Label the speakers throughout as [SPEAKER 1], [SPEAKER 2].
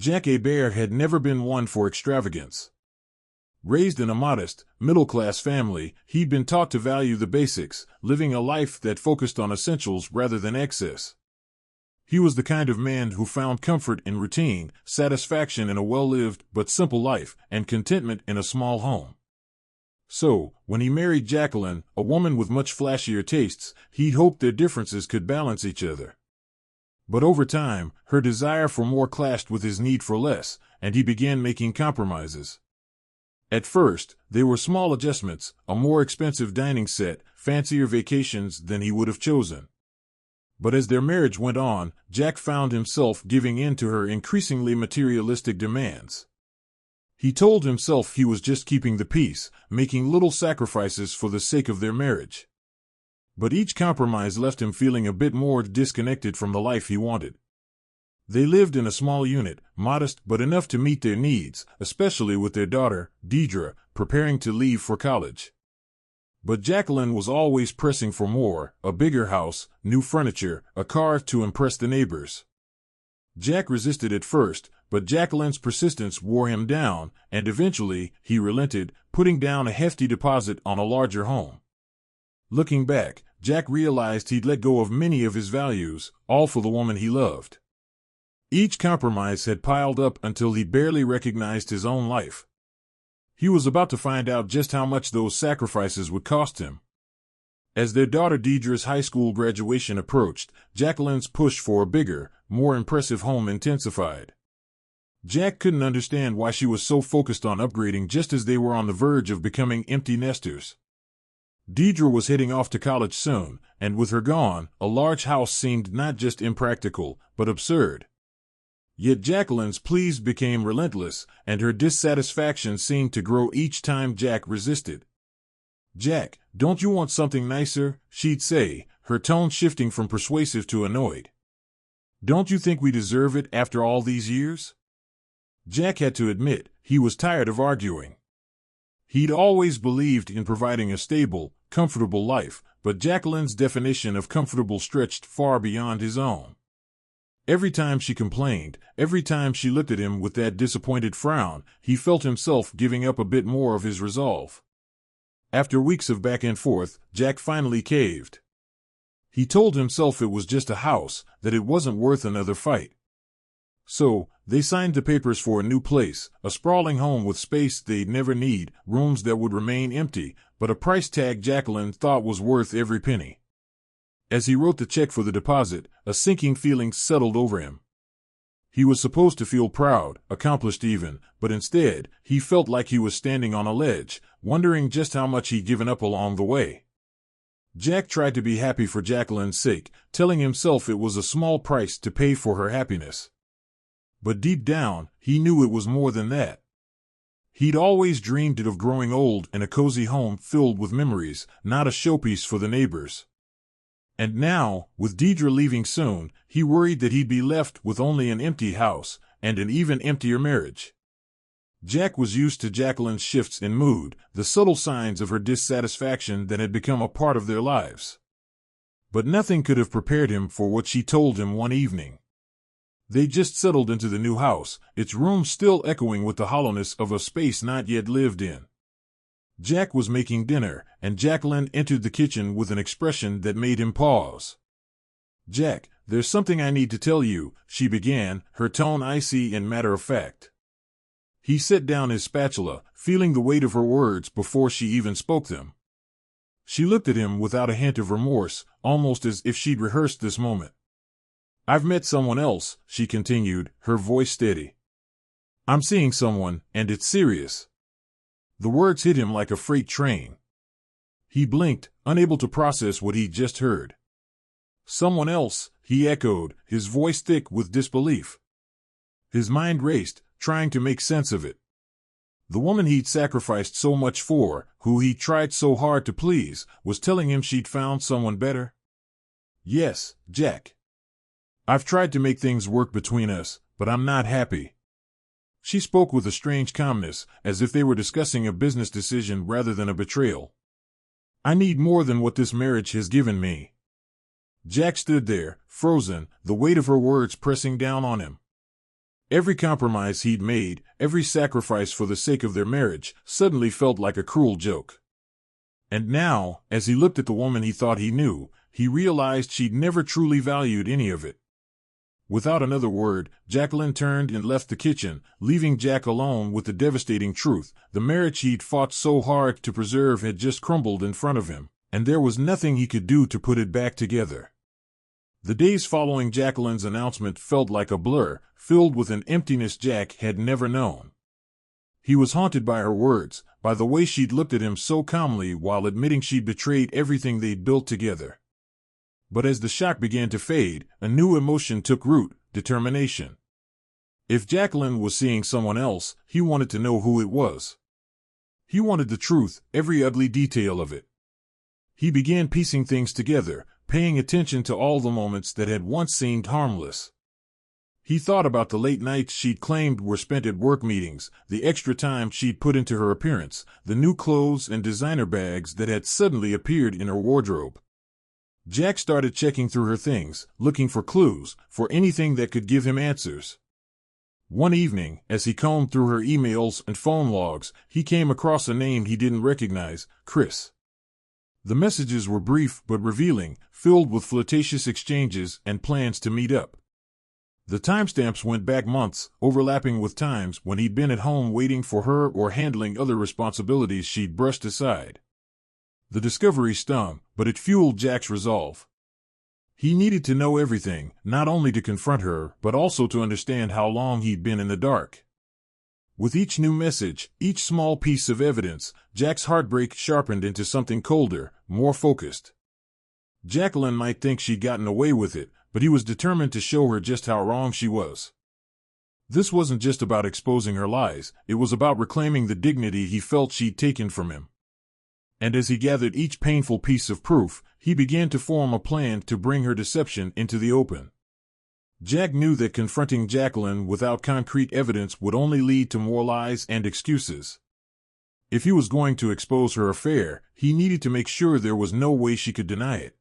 [SPEAKER 1] Jack Hebert had never been one for extravagance. Raised in a modest, middle-class family, he'd been taught to value the basics, living a life that focused on essentials rather than excess. He was the kind of man who found comfort in routine, satisfaction in a well-lived but simple life, and contentment in a small home. So, when he married Jacqueline, a woman with much flashier tastes, he'd hoped their differences could balance each other. But over time, her desire for more clashed with his need for less, and he began making compromises. At first, they were small adjustments, a more expensive dining set, fancier vacations than he would have chosen. But as their marriage went on, Jack found himself giving in to her increasingly materialistic demands. He told himself he was just keeping the peace, making little sacrifices for the sake of their marriage. But each compromise left him feeling a bit more disconnected from the life he wanted. They lived in a small unit, modest but enough to meet their needs, especially with their daughter, Deidre, preparing to leave for college. But Jacqueline was always pressing for more, a bigger house, new furniture, a car to impress the neighbors. Jack resisted at first, but Jacqueline's persistence wore him down, and eventually, he relented, putting down a hefty deposit on a larger home. Looking back, Jack realized he'd let go of many of his values, all for the woman he loved. Each compromise had piled up until he barely recognized his own life. He was about to find out just how much those sacrifices would cost him. As their daughter Deidre's high school graduation approached, Jacqueline's push for a bigger, more impressive home intensified. Jack couldn't understand why she was so focused on upgrading just as they were on the verge of becoming empty nesters. Deidre was heading off to college soon, and with her gone, a large house seemed not just impractical, but absurd. Yet Jacqueline's pleas became relentless, and her dissatisfaction seemed to grow each time Jack resisted. "Jack, don't you want something nicer?" she'd say, her tone shifting from persuasive to annoyed. "Don't you think we deserve it after all these years?" Jack had to admit, he was tired of arguing. He'd always believed in providing a stable, comfortable life, but Jacqueline's definition of comfortable stretched far beyond his own. Every time she complained, every time she looked at him with that disappointed frown, he felt himself giving up a bit more of his resolve. After weeks of back and forth, Jack finally caved. He told himself it was just a house, that it wasn't worth another fight. So, they signed the papers for a new place, a sprawling home with space they'd never need, rooms that would remain empty, but a price tag Jacqueline thought was worth every penny. As he wrote the check for the deposit, a sinking feeling settled over him. He was supposed to feel proud, accomplished even, but instead, he felt like he was standing on a ledge, wondering just how much he'd given up along the way. Jack tried to be happy for Jacqueline's sake, telling himself it was a small price to pay for her happiness. But deep down, he knew it was more than that. He'd always dreamed of growing old in a cozy home filled with memories, not a showpiece for the neighbors. And now, with Deidre leaving soon, he worried that he'd be left with only an empty house, and an even emptier marriage. Jack was used to Jacqueline's shifts in mood, the subtle signs of her dissatisfaction that had become a part of their lives. But nothing could have prepared him for what she told him one evening. They just settled into the new house, its rooms still echoing with the hollowness of a space not yet lived in. Jack was making dinner, and Jacqueline entered the kitchen with an expression that made him pause. "Jack, there's something I need to tell you," she began, her tone icy and matter-of-fact. He set down his spatula, feeling the weight of her words before she even spoke them. She looked at him without a hint of remorse, almost as if she'd rehearsed this moment. "I've met someone else," she continued, her voice steady. "I'm seeing someone, and it's serious." The words hit him like a freight train. He blinked, unable to process what he'd just heard. "Someone else," he echoed, his voice thick with disbelief. His mind raced, trying to make sense of it. The woman he'd sacrificed so much for, who he tried so hard to please, was telling him she'd found someone better? "Yes, Jack. I've tried to make things work between us, but I'm not happy." She spoke with a strange calmness, as if they were discussing a business decision rather than a betrayal. "I need more than what this marriage has given me." Jack stood there, frozen, the weight of her words pressing down on him. Every compromise he'd made, every sacrifice for the sake of their marriage, suddenly felt like a cruel joke. And now, as he looked at the woman he thought he knew, he realized she'd never truly valued any of it. Without another word, Jacqueline turned and left the kitchen, leaving Jack alone with the devastating truth. The marriage he'd fought so hard to preserve had just crumbled in front of him, and there was nothing he could do to put it back together. The days following Jacqueline's announcement felt like a blur, filled with an emptiness Jack had never known. He was haunted by her words, by the way she'd looked at him so calmly while admitting she'd betrayed everything they'd built together. But as the shock began to fade, a new emotion took root: determination. If Jacqueline was seeing someone else, he wanted to know who it was. He wanted the truth, every ugly detail of it. He began piecing things together, paying attention to all the moments that had once seemed harmless. He thought about the late nights she'd claimed were spent at work meetings, the extra time she'd put into her appearance, the new clothes and designer bags that had suddenly appeared in her wardrobe. Jack started checking through her things, looking for clues, for anything that could give him answers. One evening, as he combed through her emails and phone logs, he came across a name he didn't recognize: Chris. The messages were brief but revealing, filled with flirtatious exchanges and plans to meet up. The timestamps went back months, overlapping with times when he'd been at home waiting for her or handling other responsibilities she'd brushed aside. The discovery stung, but it fueled Jack's resolve. He needed to know everything, not only to confront her, but also to understand how long he'd been in the dark. With each new message, each small piece of evidence, Jack's heartbreak sharpened into something colder, more focused. Jacqueline might think she'd gotten away with it, but he was determined to show her just how wrong she was. This wasn't just about exposing her lies, it was about reclaiming the dignity he felt she'd taken from him. And as he gathered each painful piece of proof, he began to form a plan to bring her deception into the open. Jack knew that confronting Jacqueline without concrete evidence would only lead to more lies and excuses. If he was going to expose her affair, he needed to make sure there was no way she could deny it.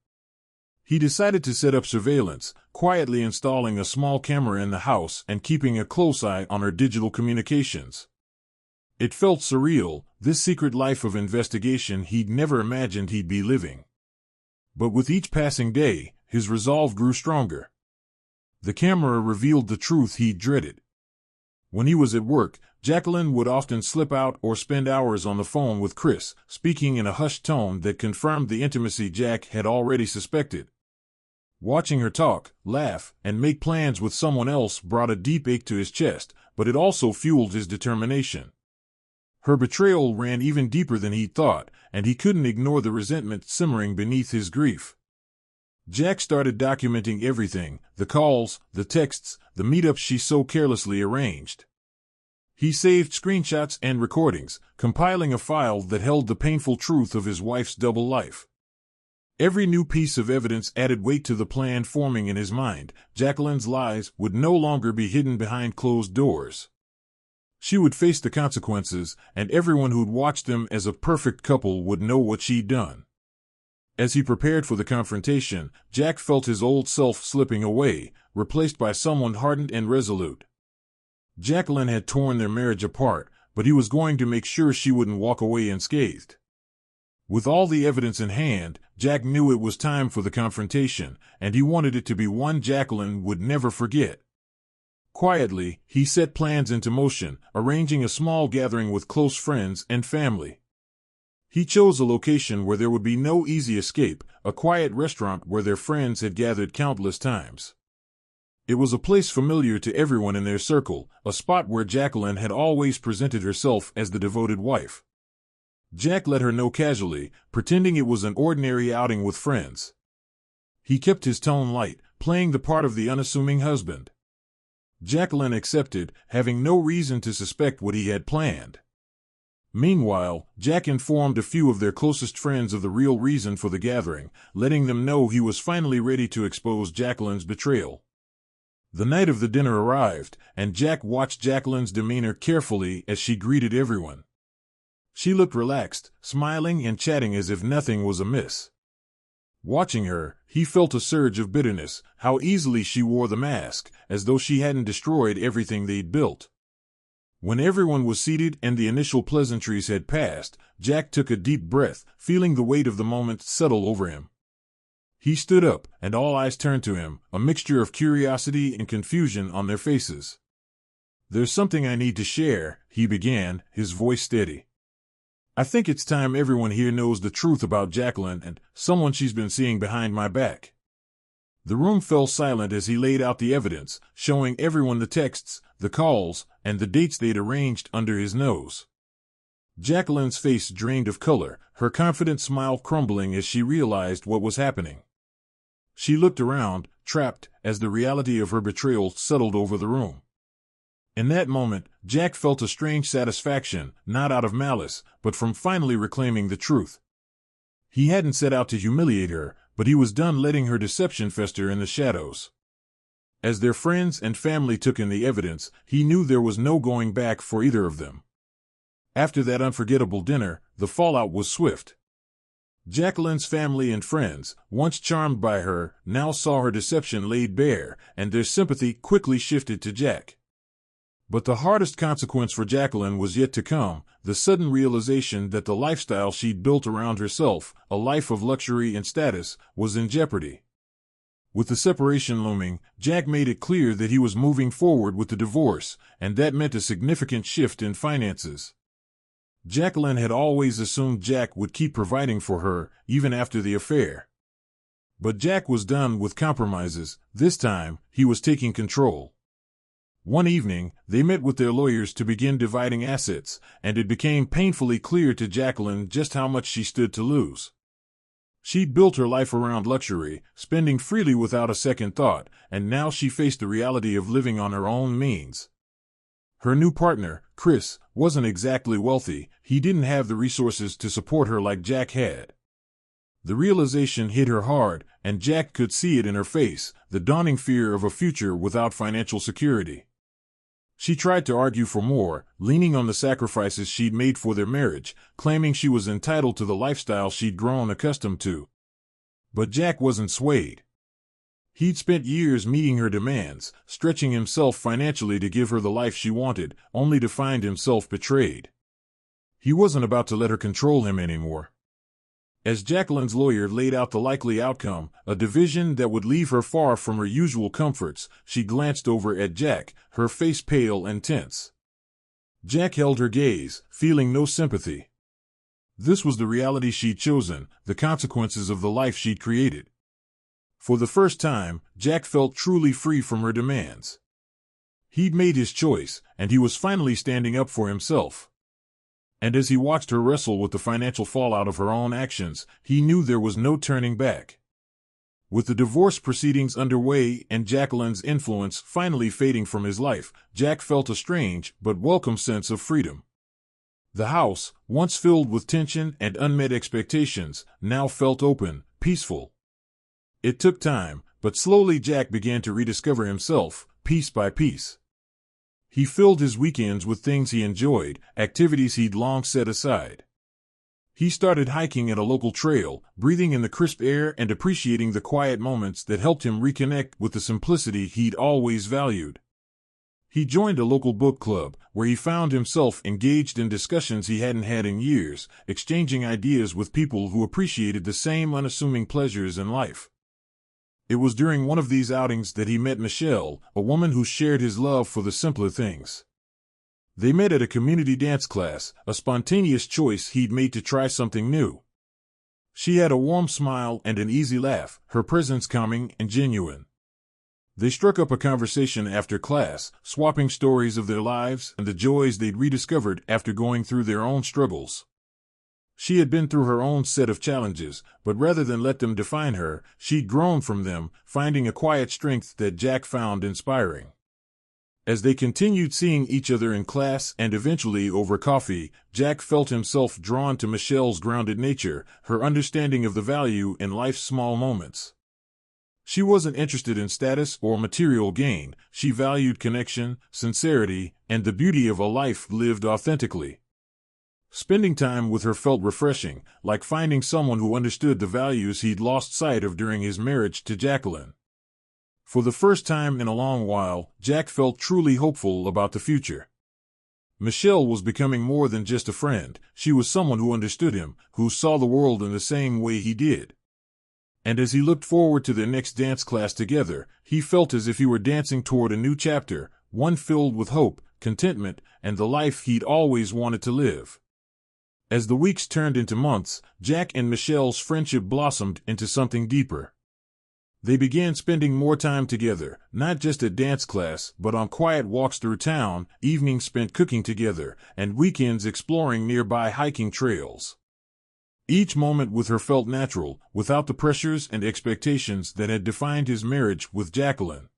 [SPEAKER 1] He decided to set up surveillance, quietly installing a small camera in the house and keeping a close eye on her digital communications. It felt surreal, this secret life of investigation he'd never imagined he'd be living. But with each passing day, his resolve grew stronger. The camera revealed the truth he dreaded. When he was at work, Jacqueline would often slip out or spend hours on the phone with Chris, speaking in a hushed tone that confirmed the intimacy Jack had already suspected. Watching her talk, laugh, and make plans with someone else brought a deep ache to his chest, but it also fueled his determination. Her betrayal ran even deeper than he'd thought, and he couldn't ignore the resentment simmering beneath his grief. Jack started documenting everything: the calls, the texts, the meetups she so carelessly arranged. He saved screenshots and recordings, compiling a file that held the painful truth of his wife's double life. Every new piece of evidence added weight to the plan forming in his mind. Jacqueline's lies would no longer be hidden behind closed doors. She would face the consequences, and everyone who'd watched them as a perfect couple would know what she'd done. As he prepared for the confrontation, Jack felt his old self slipping away, replaced by someone hardened and resolute. Jacqueline had torn their marriage apart, but he was going to make sure she wouldn't walk away unscathed. With all the evidence in hand, Jack knew it was time for the confrontation, and he wanted it to be one Jacqueline would never forget. Quietly, he set plans into motion, arranging a small gathering with close friends and family. He chose a location where there would be no easy escape, a quiet restaurant where their friends had gathered countless times. It was a place familiar to everyone in their circle, a spot where Jacqueline had always presented herself as the devoted wife. Jack let her know casually, pretending it was an ordinary outing with friends. He kept his tone light, playing the part of the unassuming husband. Jacqueline accepted, having no reason to suspect what he had planned. Meanwhile, Jack informed a few of their closest friends of the real reason for the gathering, letting them know he was finally ready to expose Jacqueline's betrayal. The night of the dinner arrived, and Jack watched Jacqueline's demeanor carefully as she greeted everyone. She looked relaxed, smiling and chatting as if nothing was amiss. Watching her, he felt a surge of bitterness, how easily she wore the mask, as though she hadn't destroyed everything they'd built. When everyone was seated and the initial pleasantries had passed, Jack took a deep breath, feeling the weight of the moment settle over him. He stood up, and all eyes turned to him, a mixture of curiosity and confusion on their faces. "There's something I need to share," he began, his voice steady. "I think it's time everyone here knows the truth about Jacqueline and someone she's been seeing behind my back." The room fell silent as he laid out the evidence, showing everyone the texts, the calls, and the dates they'd arranged under his nose. Jacqueline's face drained of color, her confident smile crumbling as she realized what was happening. She looked around, trapped, as the reality of her betrayal settled over the room. In that moment, Jack felt a strange satisfaction, not out of malice, but from finally reclaiming the truth. He hadn't set out to humiliate her, but he was done letting her deception fester in the shadows. As their friends and family took in the evidence, he knew there was no going back for either of them. After that unforgettable dinner, the fallout was swift. Jacqueline's family and friends, once charmed by her, now saw her deception laid bare, and their sympathy quickly shifted to Jack. But the hardest consequence for Jacqueline was yet to come, the sudden realization that the lifestyle she'd built around herself, a life of luxury and status, was in jeopardy. With the separation looming, Jack made it clear that he was moving forward with the divorce, and that meant a significant shift in finances. Jacqueline had always assumed Jack would keep providing for her, even after the affair. But Jack was done with compromises. This time, he was taking control. One evening, they met with their lawyers to begin dividing assets, and it became painfully clear to Jacqueline just how much she stood to lose. She'd built her life around luxury, spending freely without a second thought, and now she faced the reality of living on her own means. Her new partner, Chris, wasn't exactly wealthy. He didn't have the resources to support her like Jack had. The realization hit her hard, and Jack could see it in her face, the dawning fear of a future without financial security. She tried to argue for more, leaning on the sacrifices she'd made for their marriage, claiming she was entitled to the lifestyle she'd grown accustomed to. But Jack wasn't swayed. He'd spent years meeting her demands, stretching himself financially to give her the life she wanted, only to find himself betrayed. He wasn't about to let her control him anymore. As Jacqueline's lawyer laid out the likely outcome, a division that would leave her far from her usual comforts, she glanced over at Jack, her face pale and tense. Jack held her gaze, feeling no sympathy. This was the reality she'd chosen, the consequences of the life she'd created. For the first time, Jack felt truly free from her demands. He'd made his choice, and he was finally standing up for himself. And as he watched her wrestle with the financial fallout of her own actions, he knew there was no turning back. With the divorce proceedings underway and Jacqueline's influence finally fading from his life, Jack felt a strange but welcome sense of freedom. The house, once filled with tension and unmet expectations, now felt open, peaceful. It took time, but slowly Jack began to rediscover himself, piece by piece. He filled his weekends with things he enjoyed, activities he'd long set aside. He started hiking at a local trail, breathing in the crisp air and appreciating the quiet moments that helped him reconnect with the simplicity he'd always valued. He joined a local book club, where he found himself engaged in discussions he hadn't had in years, exchanging ideas with people who appreciated the same unassuming pleasures in life. It was during one of these outings that he met Michelle, a woman who shared his love for the simpler things. They met at a community dance class, a spontaneous choice he'd made to try something new. She had a warm smile and an easy laugh, her presence calming and genuine. They struck up a conversation after class, swapping stories of their lives and the joys they'd rediscovered after going through their own struggles. She had been through her own set of challenges, but rather than let them define her, she'd grown from them, finding a quiet strength that Jack found inspiring. As they continued seeing each other in class and eventually over coffee, Jack felt himself drawn to Michelle's grounded nature, her understanding of the value in life's small moments. She wasn't interested in status or material gain. She valued connection, sincerity, and the beauty of a life lived authentically. Spending time with her felt refreshing, like finding someone who understood the values he'd lost sight of during his marriage to Jacqueline. For the first time in a long while, Jack felt truly hopeful about the future. Michelle was becoming more than just a friend. She was someone who understood him, who saw the world in the same way he did. And as he looked forward to their next dance class together, he felt as if he were dancing toward a new chapter, one filled with hope, contentment, and the life he'd always wanted to live. As the weeks turned into months, Jack and Michelle's friendship blossomed into something deeper. They began spending more time together, not just at dance class, but on quiet walks through town, evenings spent cooking together, and weekends exploring nearby hiking trails. Each moment with her felt natural, without the pressures and expectations that had defined his marriage with Jacqueline.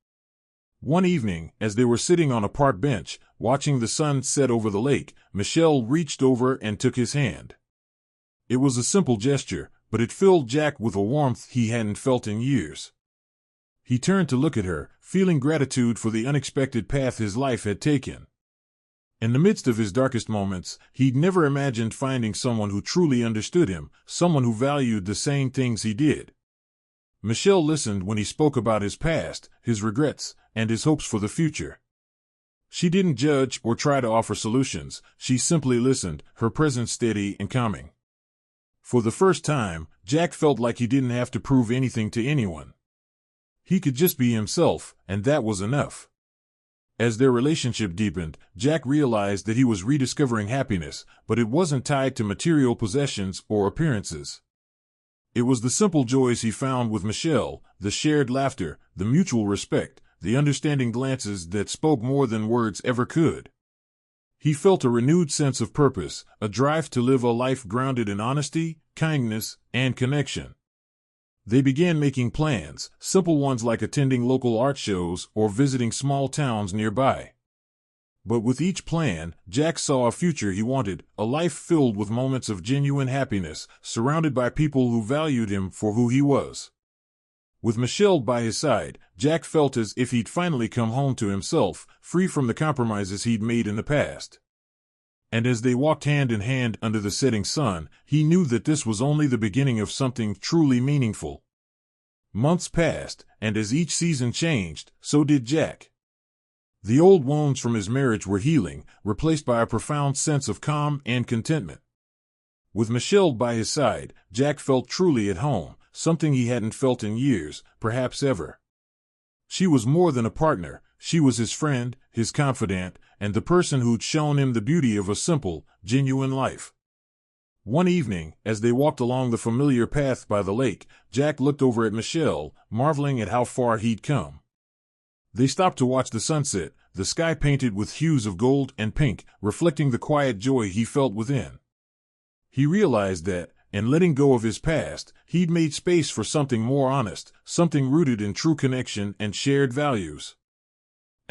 [SPEAKER 1] One evening, as they were sitting on a park bench, watching the sun set over the lake, Michelle reached over and took his hand. It was a simple gesture, but it filled Jack with a warmth he hadn't felt in years. He turned to look at her, feeling gratitude for the unexpected path his life had taken. In the midst of his darkest moments, he'd never imagined finding someone who truly understood him, someone who valued the same things he did. Michelle listened when he spoke about his past, his regrets, and his hopes for the future. She didn't judge or try to offer solutions, she simply listened, her presence steady and calming. For the first time, Jack felt like he didn't have to prove anything to anyone. He could just be himself, and that was enough. As their relationship deepened, Jack realized that he was rediscovering happiness, but it wasn't tied to material possessions or appearances. It was the simple joys he found with Michelle, the shared laughter, the mutual respect, the understanding glances that spoke more than words ever could. He felt a renewed sense of purpose, a drive to live a life grounded in honesty, kindness, and connection. They began making plans, simple ones like attending local art shows or visiting small towns nearby. But with each plan, Jack saw a future he wanted, a life filled with moments of genuine happiness, surrounded by people who valued him for who he was. With Michelle by his side, Jack felt as if he'd finally come home to himself, free from the compromises he'd made in the past. And as they walked hand in hand under the setting sun, he knew that this was only the beginning of something truly meaningful. Months passed, and as each season changed, so did Jack. The old wounds from his marriage were healing, replaced by a profound sense of calm and contentment. With Michelle by his side, Jack felt truly at home, something he hadn't felt in years, perhaps ever. She was more than a partner, she was his friend, his confidant, and the person who'd shown him the beauty of a simple, genuine life. One evening, as they walked along the familiar path by the lake, Jack looked over at Michelle, marveling at how far he'd come. They stopped to watch the sunset, the sky painted with hues of gold and pink, reflecting the quiet joy he felt within. He realized that, in letting go of his past, he'd made space for something more honest, something rooted in true connection and shared values.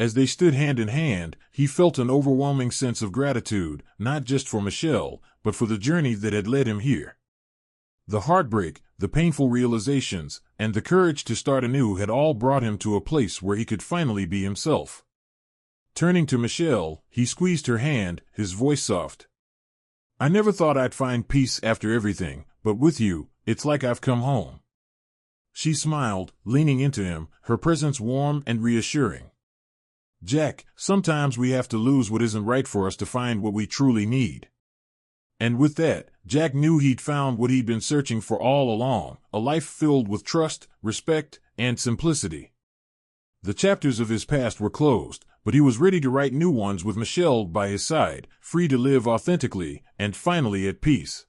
[SPEAKER 1] As they stood hand in hand, he felt an overwhelming sense of gratitude, not just for Michelle, but for the journey that had led him here. The heartbreak, the painful realizations, and the courage to start anew had all brought him to a place where he could finally be himself. Turning to Michelle, he squeezed her hand, his voice soft. "I never thought I'd find peace after everything, but with you, it's like I've come home." She smiled, leaning into him, her presence warm and reassuring. "Jack, sometimes we have to lose what isn't right for us to find what we truly need." And with that, Jack knew he'd found what he'd been searching for all along, a life filled with trust, respect, and simplicity. The chapters of his past were closed, but he was ready to write new ones with Michelle by his side, free to live authentically, and finally at peace.